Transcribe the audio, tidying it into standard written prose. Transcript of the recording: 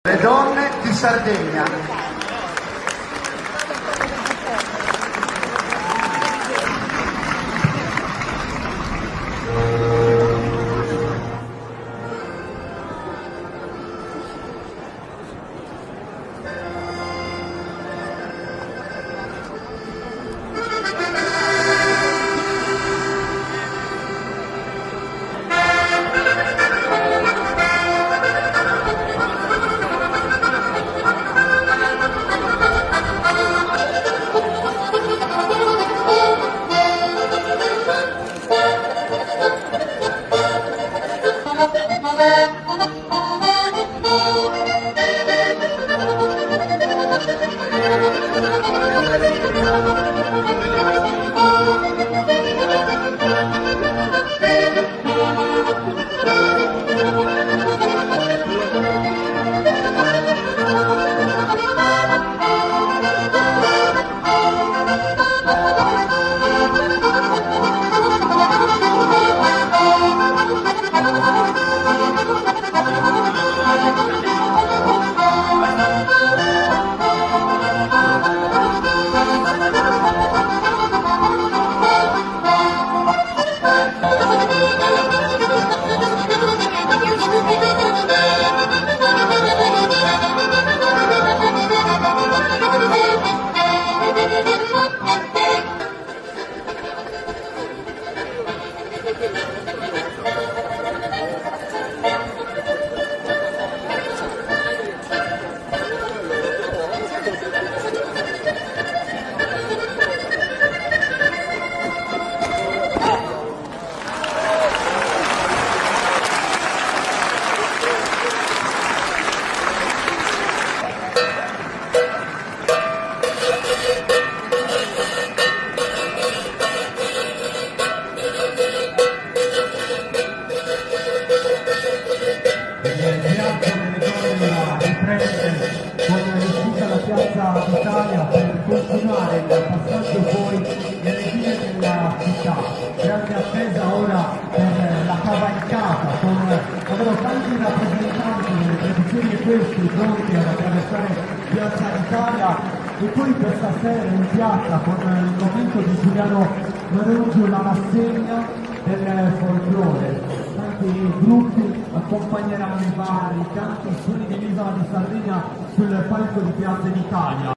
Le donne di Sardegna. Piazza d'Italia per continuare il passaggio poi nelle vie della città. Grande attesa ora per la cavalcata con davvero tanti rappresentanti delle tradizioni equestre pronti ad attraversare Piazza d'Italia e poi per stasera in piazza con il momento di Giuliano Maruggio, la rassegna del folklore. Tanti gruppi accompagneranno i vari canti suoni dell'isola di Sardegna sul palco di Piazza d'Italia.